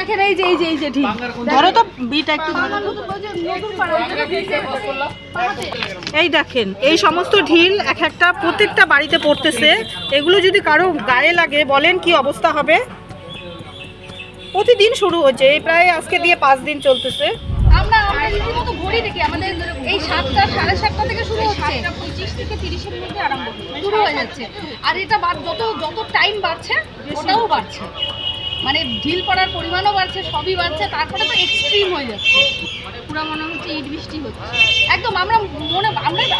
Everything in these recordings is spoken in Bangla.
দেখেন এই যে ঠিক ধরো তো বিটা একটু এই দেখেন এই সমস্ত ঢিল এক একটা প্রত্যেকটা বাড়িতে পড়তেছে। এগুলো যদি কারো গায়ে লাগে বলেন কি অবস্থা হবে। প্রতিদিন শুরু হচ্ছে, এই প্রায় আজকে দিয়ে 5 দিন চলতেছে। আমরা রীতিমতো ঘড়ি দেখি আমাদের এই 7টা 7:30 থেকে শুরু হচ্ছে, 7:25 থেকে 30-এর মধ্যে আরম্ভ শুরু হয়ে যাচ্ছে। আর এটা যত টাইম বাড়ছে ওটাও বাড়ছে, মানে ঢিল পড়ার পরিমাণও বাড়ছে, সবই বাড়ছে। তারপরে তো এক্সট্রিম হয়ে যাচ্ছে, পুরো মনে হচ্ছে ইট বৃষ্টি হচ্ছে একদম।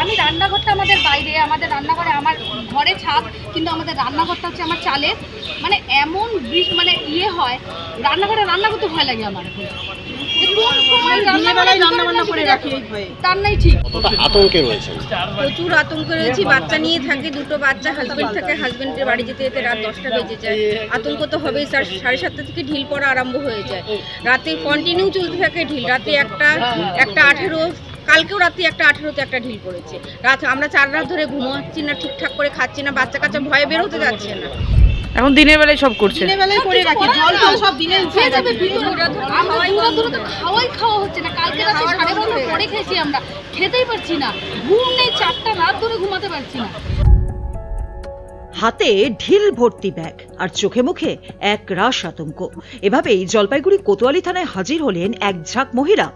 আমি রান্নাঘরটা আমাদের বাইরে, আমাদের রান্নাঘরে আমার ঘরে ছাদ, কিন্তু আমাদের রান্নাঘরটা হচ্ছে আমার চালের, মানে এমন মানে ইয়ে হয় রান্নাঘরে রান্না করতে ভয় লাগে আমার। প্রচুর আতঙ্কে রয়েছি। বাচ্চা নিয়ে থাকে, 2টো বাচ্চা, হাজবেন্ড থাকে, হাজবেন্ডের বাড়ি যেতে যেতে রাত 10টা বেজে যায়। আতঙ্ক তো হবেই স্যার। 7:30 থেকে ঢিল পড়া আরম্ভ হয়ে যায়, রাতে কন্টিনিউ চলতে থাকে ঢিল। রাতে একটা 18, কালকেও রাতে একটা 18-তে একটা ঢিল পড়েছে। রাত আমরা 4 রাত ধরে ঘুমাচ্ছি না, ঠিকঠাক করে খাচ্ছি না, বাচ্চা কাচ্চা ভয়ে বেরোতে যাচ্ছে না। এখন দিনের বেলায় সব করছে, দিনের বেলায় করে রাখি, জল সব দিনে খেয়ে যাবে ভিতরে। আমরা খাওয়া হচ্ছে না। কালকে রাতে 12:30 পরে খেয়েছি, আমরা খেতেই পারছি না, ঘুম নেই, 4টা রাত ধরে ঘুমাতে পারছি না। হাতে ঢিল ভর্তি ব্যাগ আর চোখে মুখে এক রাশ আতঙ্ক। এভাবেই জলপাইগুড়ি কোতোয়ালি থানায় হাজির হলেন এক ঝাঁক মহিলা।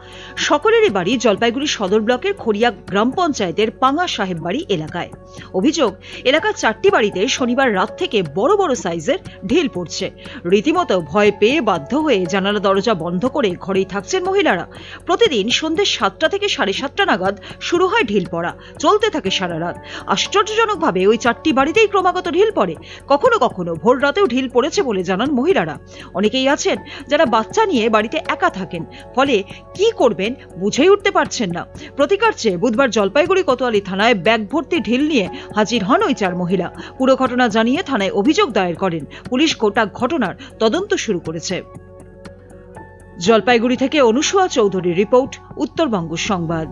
সকলেরই বাড়ি জলপাইগুড়ি সদর ব্লকের খড়িয়া গ্রাম পঞ্চায়েতের পাঙ্গা সাহেব বাড়ি এলাকায়। অভিযোগ, এলাকার 4টি বাড়িতে শনিবার রাত থেকে বড় বড় সাইজের ঢিল পড়ছে। রীতিমতো ভয় পেয়ে বাধ্য হয়ে জানালা দরজা বন্ধ করে ঘরেই থাকছেন মহিলারা। প্রতিদিন সন্ধ্যে 7টা থেকে 7:30 নাগাদ শুরু হয় ঢিল পড়া, চলতে থাকে সারা রাত। আশ্চর্যজনকভাবে ওই 4টি বাড়িতেই ক্রমাগত ঢিল পড়ে। কখনো কখনো ভোর রাতেও ঢিল পড়েছে বলে জানান মহিলারা। অনেকেই আছেন যারা বাচ্চা নিয়ে বাড়িতে একা থাকেন, ফলে কি করবেন বুঝেই উঠতে পারছেন না। প্রতিকার চেয়ে বুধবার জলপাইগুড়ি কোতোয়ালি থানায় ব্যাগ ভর্তি ঢিল নিয়ে হাজির হন ওই 4 মহিলা। পুরো ঘটনা জানিয়ে থানায় অভিযোগ দায়ের করেন। পুলিশ গোটা ঘটনার তদন্ত শুরু করেছে। জলপাইগুড়ি থেকে অনুসুয়া চৌধুরীর রিপোর্ট, উত্তরবঙ্গ সংবাদ।